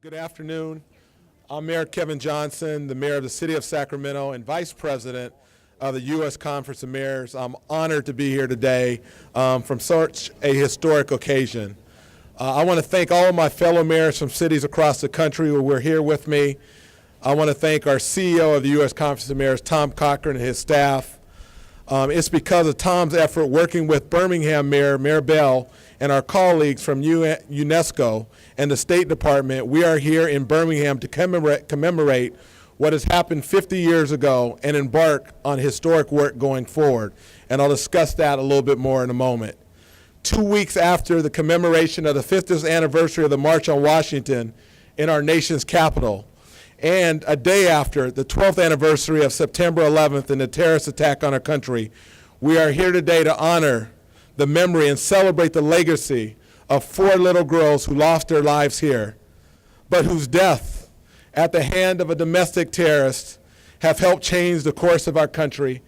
Good afternoon. I'm Mayor Kevin Johnson, the mayor of the city of Sacramento and vice president of the U.S. Conference of Mayors. I'm honored to be here today from such a historic occasion. I want to thank all of my fellow mayors from cities across the country who are here with me. I want to thank our CEO of the U.S. Conference of Mayors, Tom Cochran, and his staff. It's because of Tom's effort working with Birmingham Mayor, Mayor Bell, and our colleagues from UNESCO and the State Department, we are here in Birmingham to commemorate what has happened 50 years ago and embark on historic work going forward. And I'll discuss that a little bit more in a moment. 2 weeks after the commemoration of the 50th anniversary of the March on Washington in our nation's capital, and a day after the 12th anniversary of September 11th and the terrorist attack on our country, we are here today to honor the memory and celebrate the legacy of 4 little girls who lost their lives here, but whose death at the hand of a domestic terrorist have helped change the course of our country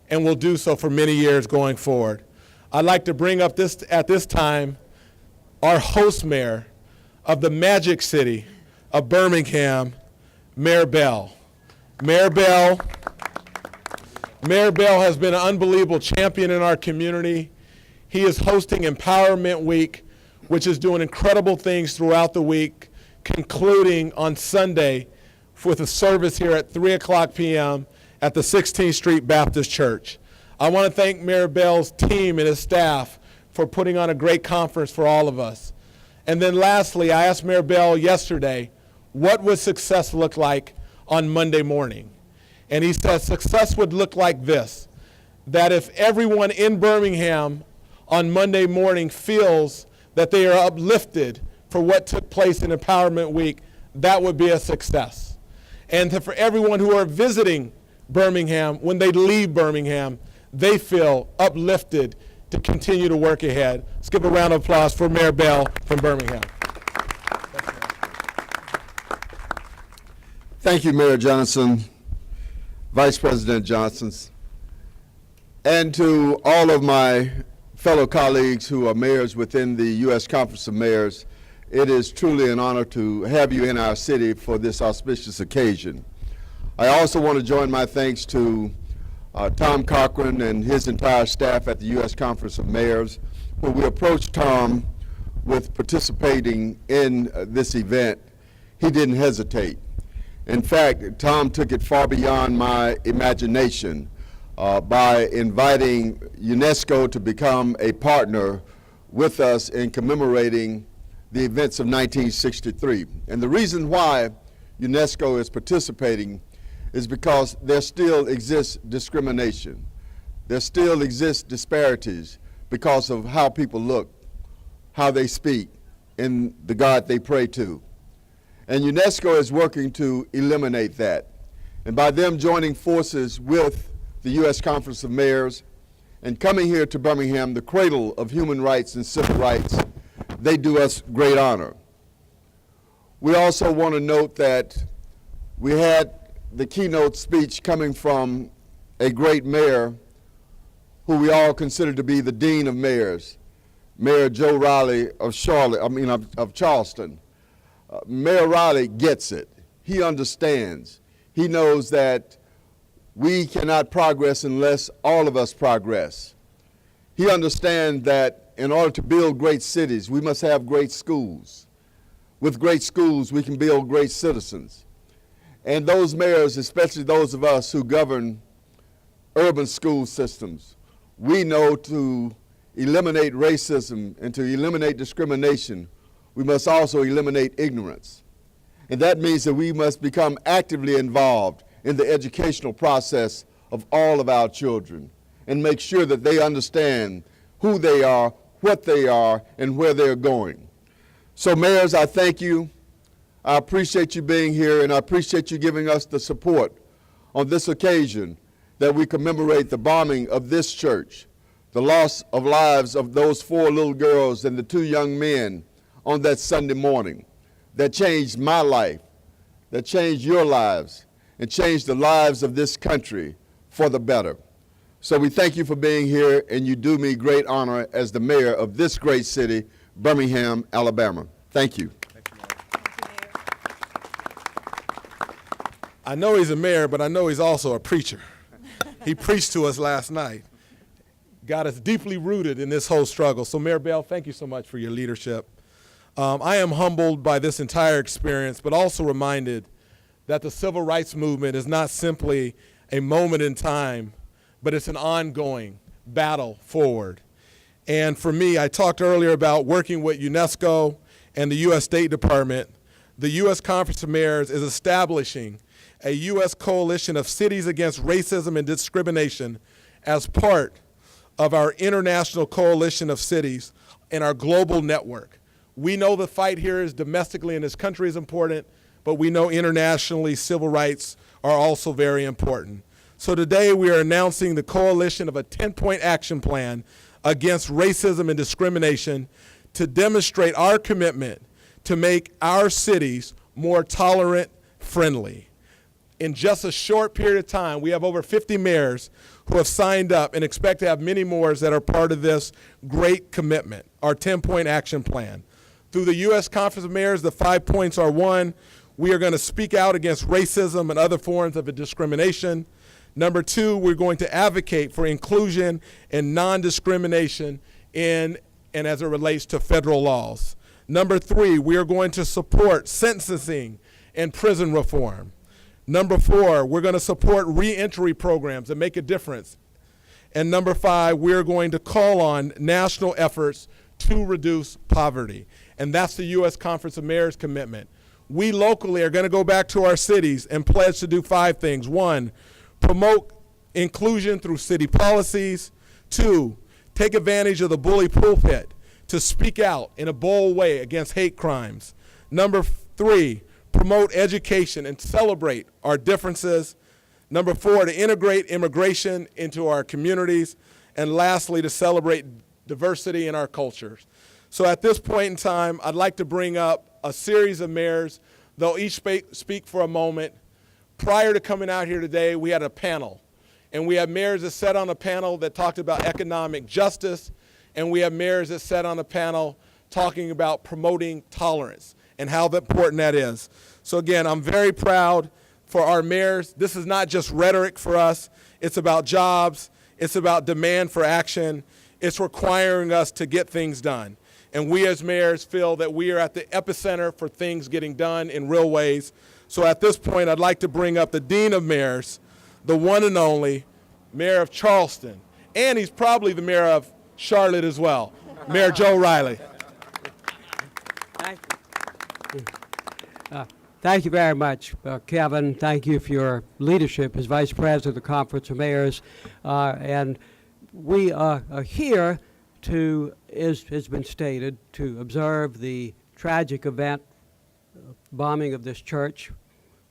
and will do so for many years going forward. I'd like to bring up at this time our host mayor of the Magic City of Birmingham, Mayor Bell. Mayor Bell has been an unbelievable champion in our community. He is hosting Empowerment Week, which is doing incredible things throughout the week, concluding on Sunday with a service here at 3:00 p.m. at the 16th Street Baptist Church. I want to thank Mayor Bell's team and his staff for putting on a great conference for all of us. And then lastly, I asked Mayor Bell yesterday, what would success look like on Monday morning? And he said success would look like this, that if everyone in Birmingham on Monday morning feels that they are uplifted for what took place in Empowerment Week, that would be a success. And for everyone who are visiting Birmingham, when they leave Birmingham, they feel uplifted to continue to work ahead. Let's give a round of applause for Mayor Bell from Birmingham. Thank you, Mayor Johnson, Vice President Johnson, and to all of my fellow colleagues who are mayors within the U.S. Conference of Mayors. It is truly an honor to have you in our city for this auspicious occasion. I also want to join my thanks to Tom Cochran and his entire staff at the U.S. Conference of Mayors. When we approached Tom with participating in this event, he didn't hesitate. In fact, Tom took it far beyond my imagination by inviting UNESCO to become a partner with us in commemorating the events of 1963. And the reason why UNESCO is participating is because there still exists discrimination. There still exists disparities because of how people look, how they speak, and the God they pray to. And UNESCO is working to eliminate that. And by them joining forces with the U.S. Conference of Mayors and coming here to Birmingham, the cradle of human rights and civil rights, they do us great honor. We also want to note that we had the keynote speech coming from a great mayor who we all consider to be the Dean of Mayors, Mayor Joe Riley of Charleston. Mayor Riley gets it. He understands. He knows that we cannot progress unless all of us progress. He understands that in order to build great cities, we must have great schools. With great schools, we can build great citizens. And those mayors, especially those of us who govern urban school systems, we know to eliminate racism and to eliminate discrimination, we must also eliminate ignorance. And that means that we must become actively involved in the educational process of all of our children and make sure that they understand who they are, what they are, and where they're going. So mayors, I thank you. I appreciate you being here, and I appreciate you giving us the support on this occasion that we commemorate the bombing of this church, the loss of lives of those 4 little girls and the 2 young men on that Sunday morning that changed my life, that changed your lives, and changed the lives of this country for the better. So we thank you for being here, and you do me great honor as the mayor of this great city, Birmingham, Alabama. Thank you. Thank you, Mayor. I know he's a mayor, but I know he's also a preacher. He preached to us last night. Got us deeply rooted in this whole struggle. So Mayor Bell, thank you so much for your leadership. I am humbled by this entire experience, but also reminded that the civil rights movement is not simply a moment in time, but it's an ongoing battle forward. And for me, I talked earlier about working with UNESCO and the U.S. State Department. The U.S. Conference of Mayors is establishing a U.S. coalition of cities against racism and discrimination as part of our international coalition of cities and our global network. We know the fight here is domestically in this country is important, but we know internationally civil rights are also very important. So today we are announcing the coalition of a 10-point action plan against racism and discrimination to demonstrate our commitment to make our cities more tolerant, friendly. In just a short period of time, we have over 50 mayors who have signed up and expect to have many more that are part of this great commitment, our 10-point action plan. Through the U.S. Conference of Mayors, the 5 points are: 1, we are going to speak out against racism and other forms of discrimination. Number 2, we're going to advocate for inclusion and non-discrimination in and as it relates to federal laws. Number 3, we are going to support sentencing and prison reform. Number 4, we're going to support reentry programs that make a difference. And number 5, we're going to call on national efforts to reduce poverty. And that's the U.S. Conference of Mayors commitment. We locally are going to go back to our cities and pledge to do 5 things. 1, promote inclusion through city policies. 2, take advantage of the bully pulpit to speak out in a bold way against hate crimes. Number 3, promote education and celebrate our differences. Number 4, to integrate immigration into our communities. And lastly, to celebrate diversity in our cultures. So at this point in time, I'd like to bring up a series of mayors. They'll each speak for a moment. Prior to coming out here today, we had a panel. And we have mayors that sat on a panel that talked about economic justice. And we have mayors that sat on a panel talking about promoting tolerance and how important that is. So again, I'm very proud for our mayors. This is not just rhetoric for us. It's about jobs. It's about demand for action. It's requiring us to get things done. And we as mayors feel that we are at the epicenter for things getting done in real ways. So at this point, I'd like to bring up the Dean of Mayors, the one and only Mayor of Charleston. And he's probably the Mayor of Charlotte as well, Mayor Joe Riley. Thank you. Thank you very much, Kevin. Thank you for your leadership as Vice President of the Conference of Mayors. And we are here to, as has been stated, to observe the tragic event, bombing of this church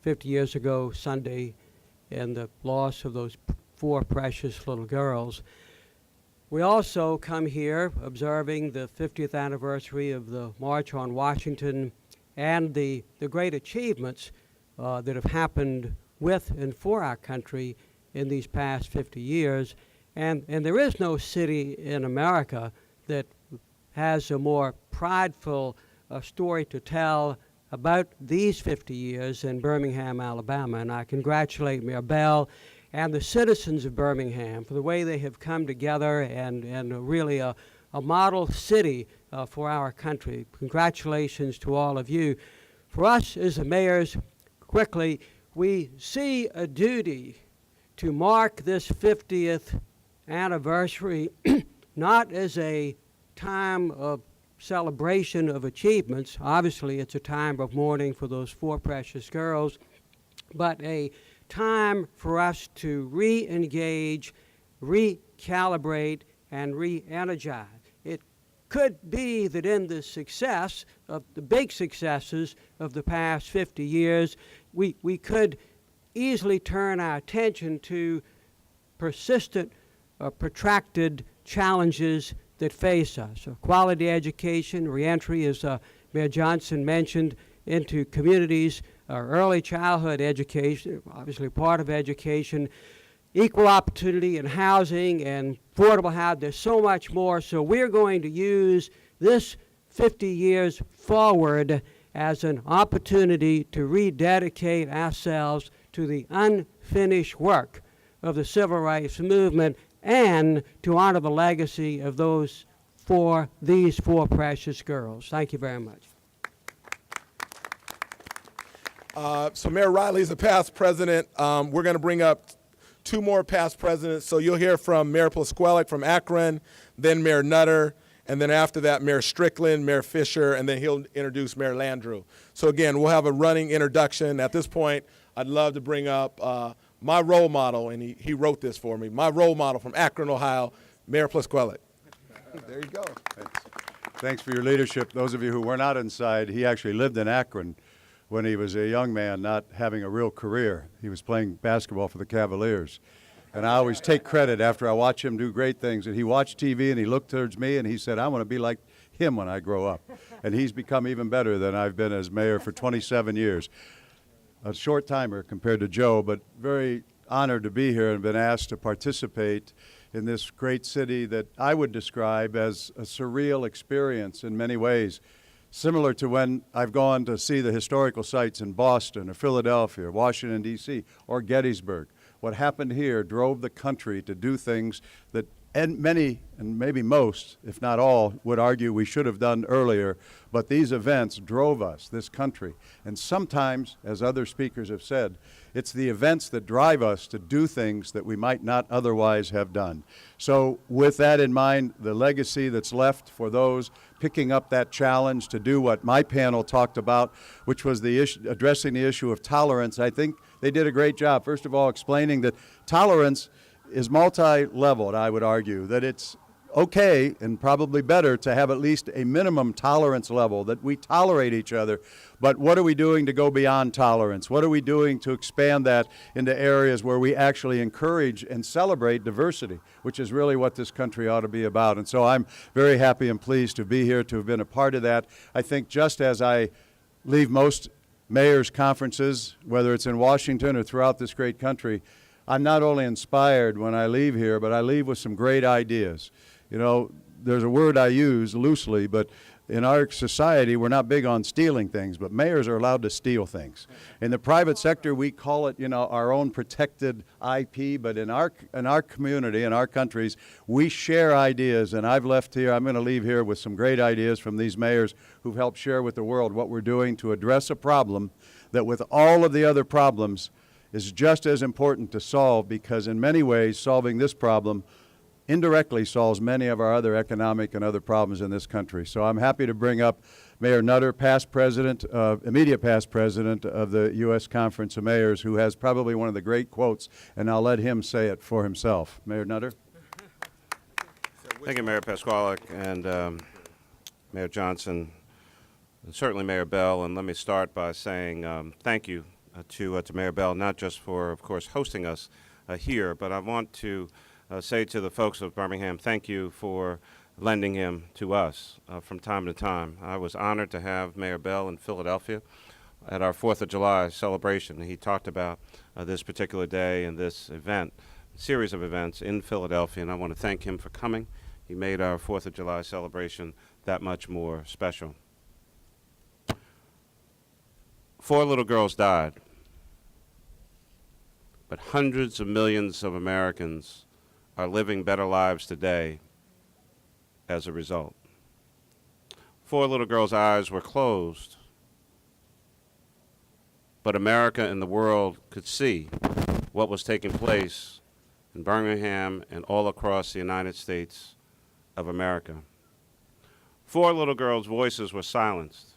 50 years ago Sunday, and the loss of those 4 precious little girls. We also come here observing the 50th anniversary of the March on Washington and the great achievements that have happened with and for our country in these past 50 years. And there is no city in America that has a more prideful story to tell about these 50 years in Birmingham, Alabama. And I congratulate Mayor Bell and the citizens of Birmingham for the way they have come together and really a model city for our country. Congratulations to all of you. For us as the mayors, quickly, we see a duty to mark this 50th anniversary not as a time of celebration of achievements. Obviously, it's a time of mourning for those 4 precious girls, but a time for us to re-engage, recalibrate, and re-energize. It could be that in the success of the big successes of the past 50 years, we could easily turn our attention to persistent, protracted challenges that face us. So quality education, reentry, as Mayor Johnson mentioned, into communities, early childhood education, obviously part of education, equal opportunity in housing and affordable housing. There's so much more. So we're going to use this 50 years forward as an opportunity to rededicate ourselves to the unfinished work of the civil rights movement and to honor the legacy of these four precious girls. Thank you very much. So Mayor Riley is a past president. We're going to bring up two more past presidents. So you'll hear from Mayor Plisquellic from Akron, then Mayor Nutter, and then after that, Mayor Strickland, Mayor Fisher, and then he'll introduce Mayor Landrieu. So again, we'll have a running introduction. At this point, I'd love to bring up my role model, and he wrote this for me, my role model from Akron, Ohio, Mayor Plisquellic. There you go. Thanks for your leadership. Those of you who were not inside, he actually lived in Akron when he was a young man, not having a real career. He was playing basketball for the Cavaliers. And I always take credit after I watch him do great things. And he watched TV and he looked towards me and he said, I want to be like him when I grow up. And he's become even better than I've been as mayor for 27 years. A short timer compared to Joe, but very honored to be here and been asked to participate in this great city that I would describe as a surreal experience in many ways. Similar to when I've gone to see the historical sites in Boston or Philadelphia or Washington, D.C. or Gettysburg. What happened here drove the country to do things that many, and maybe most, if not all, would argue we should have done earlier. But these events drove us, this country. And sometimes, as other speakers have said, it's the events that drive us to do things that we might not otherwise have done. So with that in mind, the legacy that's left for those picking up that challenge to do what my panel talked about, which was the issue, addressing the issue of tolerance, I think they did a great job. First of all, explaining that tolerance is multi-leveled, I would argue, that it's okay and probably better to have at least a minimum tolerance level, that we tolerate each other. But what are we doing to go beyond tolerance? What are we doing to expand that into areas where we actually encourage and celebrate diversity, which is really what this country ought to be about? And so I'm very happy and pleased to be here, to have been a part of that. I think just as I leave most mayors' conferences, whether it's in Washington or throughout this great country, I'm not only inspired when I leave here, but I leave with some great ideas. You know, there's a word I use loosely, but in our society, we're not big on stealing things, but mayors are allowed to steal things. In the private sector, we call it, you know, our own protected IP, but in our community, in our countries, we share ideas, and I'm going to leave here with some great ideas from these mayors who've helped share with the world what we're doing to address a problem that with all of the other problems is just as important to solve, because in many ways, solving this problem indirectly solves many of our other economic and other problems in this country. So I'm happy to bring up Mayor Nutter, past president, immediate past president of the U.S. Conference of Mayors, who has probably one of the great quotes, and I'll let him say it for himself. Mayor Nutter. Thank you, Mayor Plisquellic and Mayor Johnson, and certainly Mayor Bell. And let me start by saying thank you to Mayor Bell, not just for, of course, hosting us here, but I want to say to the folks of Birmingham, thank you for lending him to us from time to time. I was honored to have Mayor Bell in Philadelphia at our 4th of July celebration. He talked about this particular day and this event, series of events in Philadelphia, and I want to thank him for coming. He made our 4th of July celebration that much more special. 4 little girls died, but hundreds of millions of Americans are living better lives today as a result. 4 little girls' eyes were closed, but America and the world could see what was taking place in Birmingham and all across the United States of America. 4 little girls' voices were silenced,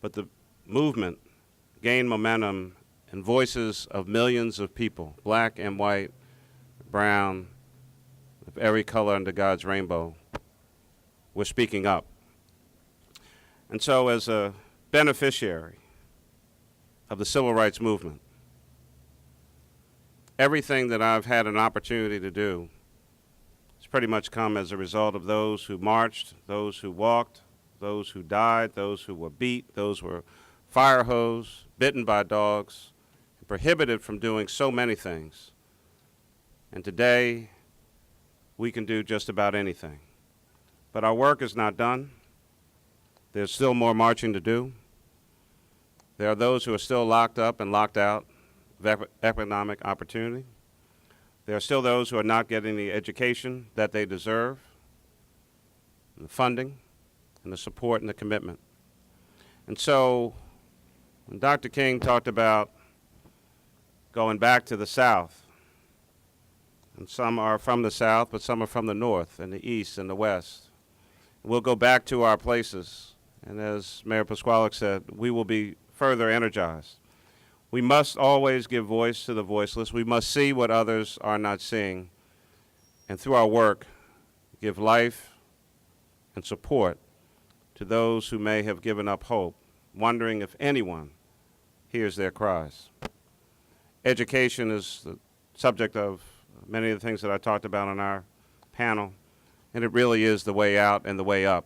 but the movement gained momentum, and voices of millions of people, black and white, brown, of every color under God's rainbow, were speaking up. And so as a beneficiary of the civil rights movement, everything that I've had an opportunity to do has pretty much come as a result of those who marched, those who walked, those who died, those who were beat, those who were fire hosed, bitten by dogs, prohibited from doing so many things. And today, we can do just about anything. But our work is not done. There's still more marching to do. There are those who are still locked up and locked out of economic opportunity. There are still those who are not getting the education that they deserve, and the funding, and the support and the commitment. And so when Dr. King talked about going back to the South, and some are from the South, but some are from the North and the East and the West, we'll go back to our places, and as Mayor Pasquale said, we will be further energized. We must always give voice to the voiceless. We must see what others are not seeing, and through our work, give life and support to those who may have given up hope, wondering if anyone hears their cries. Education is the subject of many of the things that I talked about on our panel, and it really is the way out and the way up.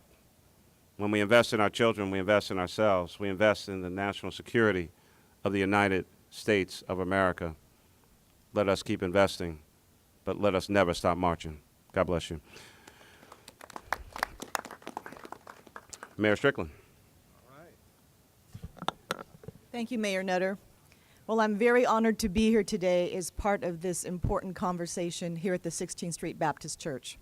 When we invest in our children, we invest in ourselves. We invest in the national security of the United States of America. Let us keep investing, but let us never stop marching. God bless you. Mayor Strickland. Thank you, Mayor Nutter. Well, I'm very honored to be here today as part of this important conversation here at the 16th Street Baptist Church.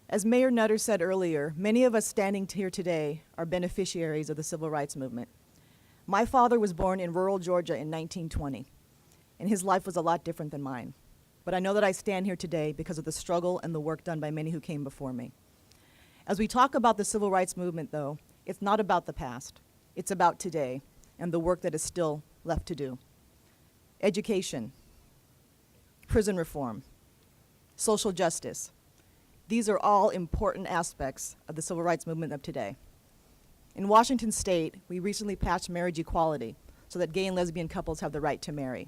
As Mayor Nutter said earlier, many of us standing here today are beneficiaries of the Civil Rights Movement. My father was born in rural Georgia in 1920, and his life was a lot different than mine. But I know that I stand here today because of the struggle and the work done by many who came before me. As we talk about the Civil Rights Movement, though, it's not about the past. It's about today and the work that is still left to do. Education, prison reform, social justice. These are all important aspects of the Civil Rights Movement of today. In Washington State, we recently passed marriage equality so that gay and lesbian couples have the right to marry.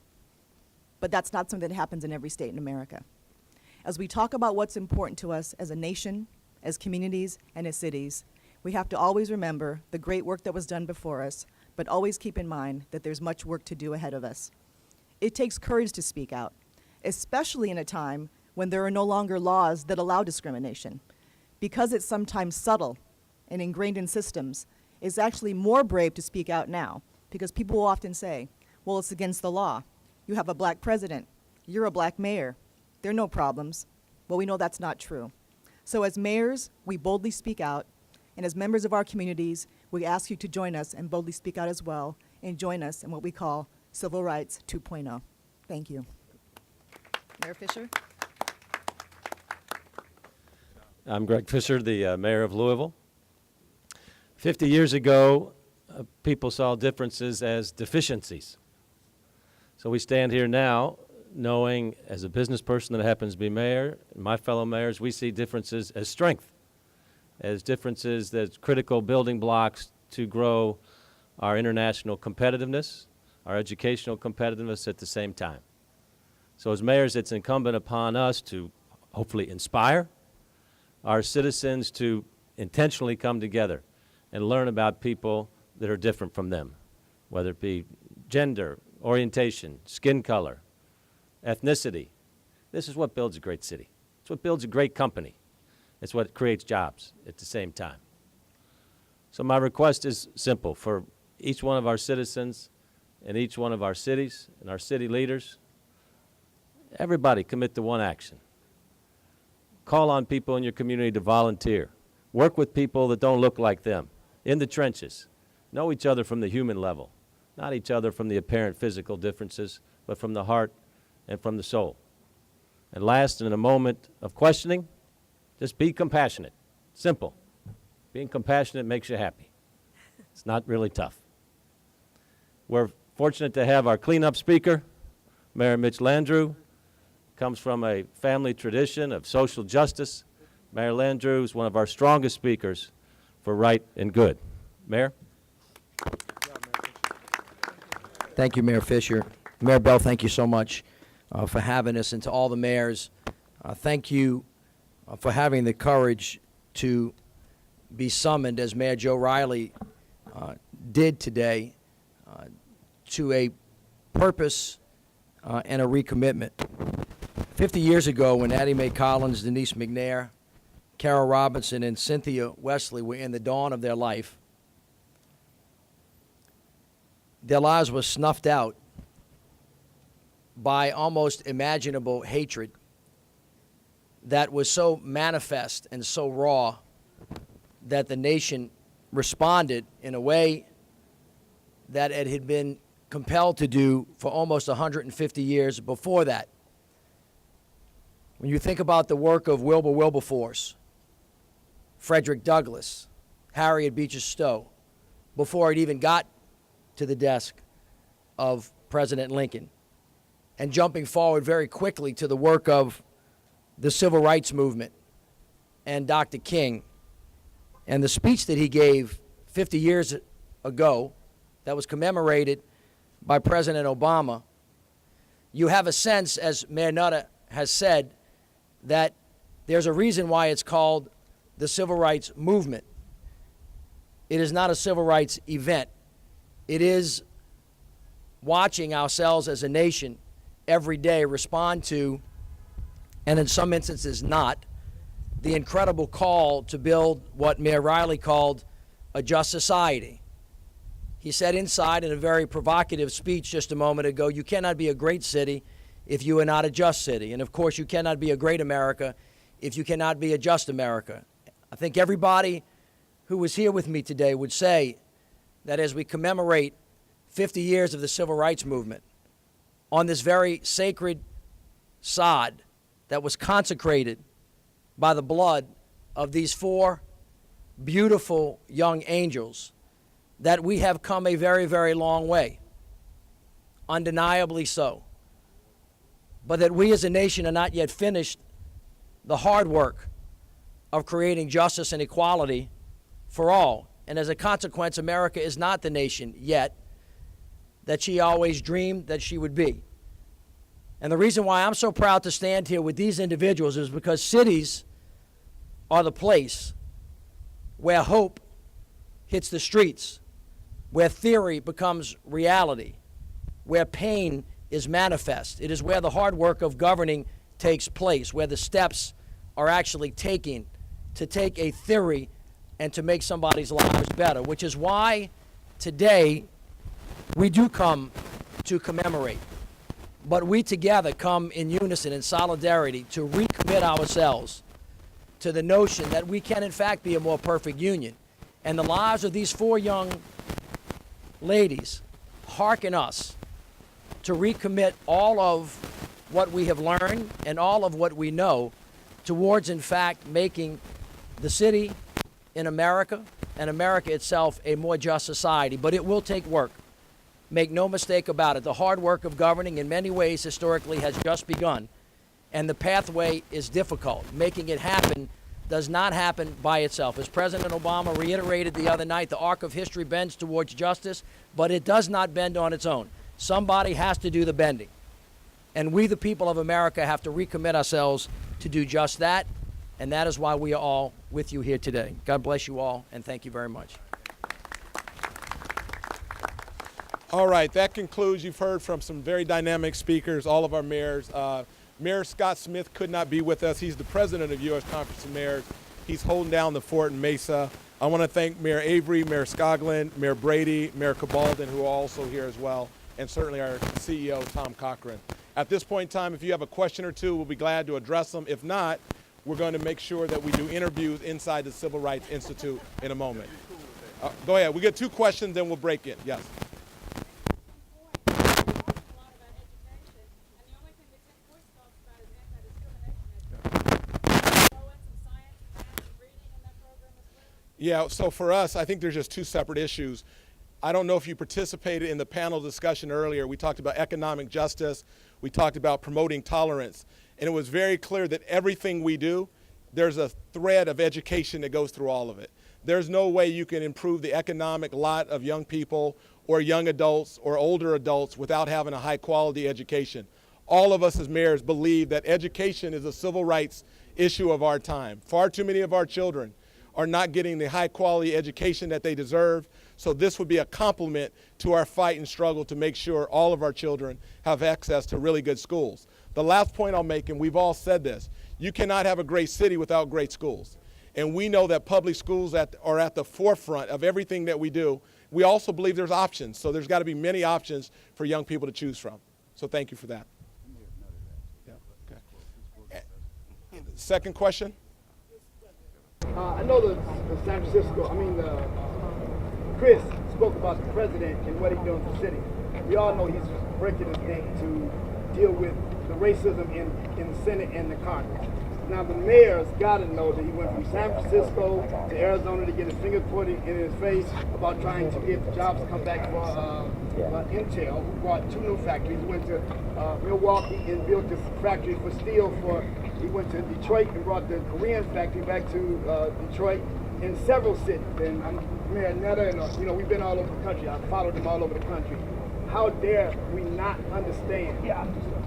But that's not something that happens in every state in America. As we talk about what's important to us as a nation, as communities, and as cities, we have to always remember the great work that was done before us, but always keep in mind that there's much work to do ahead of us. It takes courage to speak out, especially in a time when there are no longer laws that allow discrimination. Because it's sometimes subtle and ingrained in systems, it's actually more brave to speak out now, because people will often say, well, it's against the law. You have a black president. You're a black mayor. There are no problems. Well, we know that's not true. So as mayors, we boldly speak out, and as members of our communities, we ask you to join us and boldly speak out as well, and join us in what we call Civil Rights 2.0. Thank you. Mayor Fisher? I'm Greg Fisher, the mayor of Louisville. 50 years ago, people saw differences as deficiencies. So we stand here now knowing, as a business person that happens to be mayor, and my fellow mayors, we see differences as strength, as differences that's critical building blocks to grow our international competitiveness, our educational competitiveness at the same time. So as mayors, it's incumbent upon us to hopefully inspire our citizens to intentionally come together and learn about people that are different from them, whether it be gender, orientation, skin color, ethnicity. This is what builds a great city. It's what builds a great company. It's what creates jobs at the same time. So my request is simple for each one of our citizens in each one of our cities and our city leaders. Everybody commit to one action. Call on people in your community to volunteer. Work with people that don't look like them in the trenches. Know each other from the human level, not each other from the apparent physical differences, but from the heart and from the soul. And last, in a moment of questioning, just be compassionate. Simple. Being compassionate makes you happy. It's not really tough. We're fortunate to have our cleanup speaker, Mayor Mitch Landrieu. Comes from a family tradition of social justice. Mayor Landrieu is one of our strongest speakers for right and good. Mayor? Thank you, Mayor Fisher. Mayor Bell, thank you so much for having us, and to all the mayors, thank you for having the courage to be summoned, as Mayor Joe Riley did today, to a purpose and a recommitment. 50 years ago, when Addie Mae Collins, Denise McNair, Carol Robinson and Cynthia Wesley were in the dawn of their life. Their lives were snuffed out by almost imaginable hatred that was so manifest and so raw that the nation responded in a way that it had been compelled to do for almost 150 years before that. When you think about the work of Wilbur Wilberforce, Frederick Douglass, Harriet Beecher Stowe, before it even got to the desk of President Lincoln, and jumping forward very quickly to the work of the Civil Rights Movement and Dr. King, and the speech that he gave 50 years ago that was commemorated by President Obama, you have a sense, as Mayor Nutter has said, that there's a reason why it's called the Civil Rights Movement. It is not a civil rights event. It is watching ourselves as a nation every day respond to, and in some instances not, the incredible call to build what Mayor Riley called a just society. He said inside in a very provocative speech just a moment ago, you cannot be a great city if you are not a just city. And of course, you cannot be a great America if you cannot be a just America. I think everybody who was here with me today would say that as we commemorate 50 years of the Civil Rights Movement on this very sacred sod that was consecrated by the blood of these four beautiful young angels, that we have come a very, very long way, undeniably so, but that we as a nation are not yet finished the hard work of creating justice and equality for all. And as a consequence, America is not the nation yet that she always dreamed that she would be. And the reason why I'm so proud to stand here with these individuals is because cities are the place where hope hits the streets, where theory becomes reality, where pain is manifest. It is where the hard work of governing takes place, where the steps are actually taken to take a theory and to make somebody's lives better, which is why today we do come to commemorate. But we together come in unison, in solidarity, to recommit ourselves to the notion that we can in fact be a more perfect union. And the lives of these four young ladies hearken us to recommit all of what we have learned and all of what we know towards, in fact, making the city in America and America itself a more just society. But it will take work. Make no mistake about it. The hard work of governing in many ways historically has just begun, and the pathway is difficult. Making it happen does not happen by itself. As President Obama reiterated the other night, the arc of history bends towards justice, but it does not bend on its own. Somebody has to do the bending. And we, the people of America, have to recommit ourselves to do just that, and that is why we are all with you here today. God bless you all, and thank you very much. All right, that concludes. You've heard from some very dynamic speakers, all of our mayors. Mayor Scott Smith could not be with us. He's the president of U.S. Conference of Mayors. He's holding down the fort in Mesa. I want to thank Mayor Avery, Mayor Scoggin, Mayor Brady, Mayor Cabalden, who are also here as well, and certainly our CEO, Tom Cochran. At this point in time, if you have a question or two, we'll be glad to address them. If not, we're going to make sure that we do interviews inside the Civil Rights Institute in a moment. Go ahead. We get two questions, then we'll break in. Yes. Yeah, so for us, I think there's just two separate issues. I don't know if you participated in the panel discussion earlier. We talked about economic justice. We talked about promoting tolerance. And it was very clear that everything we do, there's a thread of education that goes through all of it. There's no way you can improve the economic lot of young people or young adults or older adults without having a high quality education. All of us as mayors believe that education is a civil rights issue of our time. Far too many of our children are not getting the high quality education that they deserve. So this would be a complement to our fight and struggle to make sure all of our children have access to really good schools. The last point I'll make, and we've all said this, you cannot have a great city without great schools. and we know that public schools are at the forefront of everything that we do. We also believe there's options, so there's got to be many options for young people to choose from. So thank you for that. Yeah, okay. Second question? I know the San Francisco, Chris spoke about the president and what he's doing for the city. We all know he's breaking his neck to deal with the racism in the Senate and the Congress. Now the mayor's got to know that he went from San Francisco to Arizona to get his finger pointed in his face about trying to get the jobs to come back for Intel, who brought 2 new factories. He went to Milwaukee and built this factory for steel. He went to Detroit and brought the Korean factory back to Detroit, in several cities. And Mayor Nutter, and we've been all over the country. I've followed him all over the country. How dare we not understand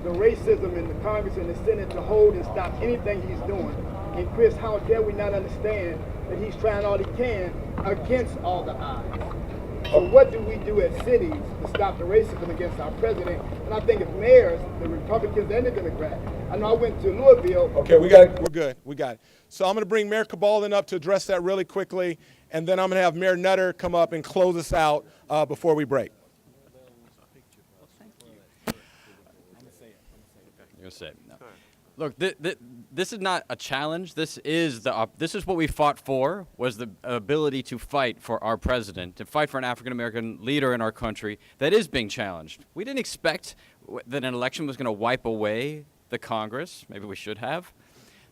the racism in the Congress and the Senate to hold and stop anything he's doing? And Chris, how dare we not understand that he's trying all he can against all the odds? So what do we do as cities to stop the racism against our president? And I think as mayors, the Republicans and the Democrats, I know I went to Louisville. Okay, we're good. We got it. So I'm going to bring Mayor Cabaldon up to address that really quickly, and then I'm going to have Mayor Nutter come up and close us out before we break. You're gonna say no. Look, this is not a challenge. This is what we fought for, was the ability to fight for our president, to fight for an African American leader in our country that is being challenged. We didn't expect that an election was going to wipe away the Congress. Maybe we should have.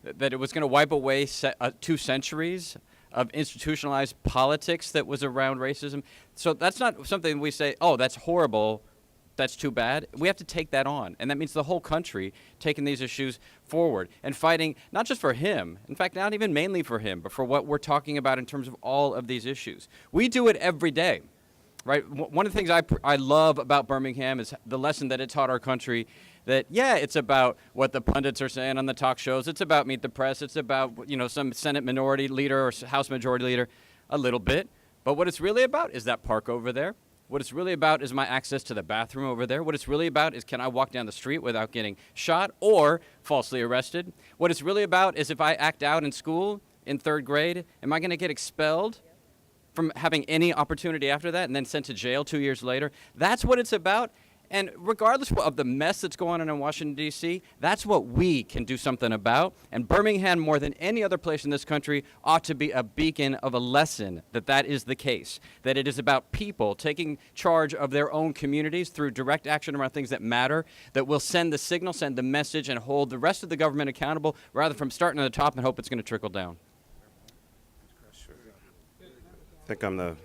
That it was going to wipe away 2 centuries of institutionalized politics that was around racism. So that's not something we say, oh, that's horrible. That's too bad. We have to take that on. And that means the whole country taking these issues forward and fighting not just for him, in fact, not even mainly for him, but for what we're talking about in terms of all of these issues. We do it every day, right? One of the things I love about Birmingham is the lesson that it taught our country that, yeah, it's about what the pundits are saying on the talk shows. It's about Meet the Press. It's about, some Senate minority leader or House majority leader a little bit. But what it's really about is that park over there. What it's really about is my access to the bathroom over there. What it's really about is, can I walk down the street without getting shot or falsely arrested? What it's really about is, if I act out in school in 3rd grade, am I going to get expelled from having any opportunity after that and then sent to jail 2 years later? That's what it's about. And regardless of the mess that's going on in Washington, D.C., that's what we can do something about. And Birmingham, more than any other place in this country, ought to be a beacon of a lesson that is the case, that it is about people taking charge of their own communities through direct action around things that matter, that will send the signal, send the message, and hold the rest of the government accountable, rather from starting at the top and hope it's going to trickle down. I think I'm the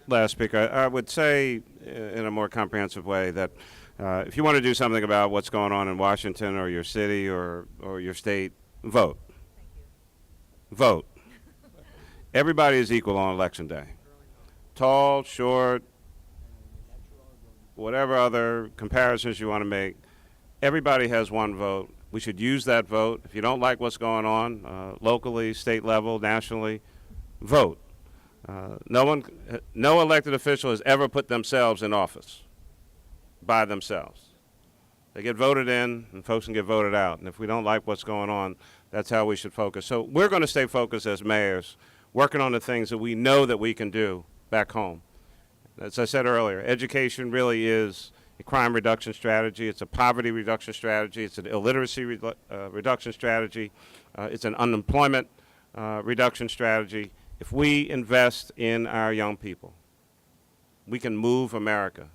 last speaker. I would say in a more comprehensive way that if you want to do something about what's going on in Washington or your city or your state, vote. Vote. Everybody is equal on Election Day. Tall, short, whatever other comparisons you want to make, everybody has one vote. We should use that vote. If you don't like what's going on locally, state level, nationally, vote. No elected official has ever put themselves in office by themselves. They get voted in, and folks can get voted out. And if we don't like what's going on, that's how we should focus. So we're going to stay focused as mayors, working on the things that we know that we can do back home. As I said earlier, education really is a crime reduction strategy. It's a poverty reduction strategy. It's an illiteracy reduction strategy. It's an unemployment reduction strategy. If we invest in our young people, we can move America.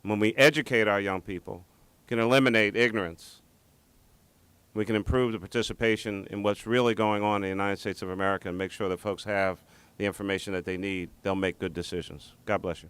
When we educate our young people, we can eliminate ignorance. We can improve the participation in what's really going on in the United States of America and make sure that folks have the information that they need. They'll make good decisions. God bless you.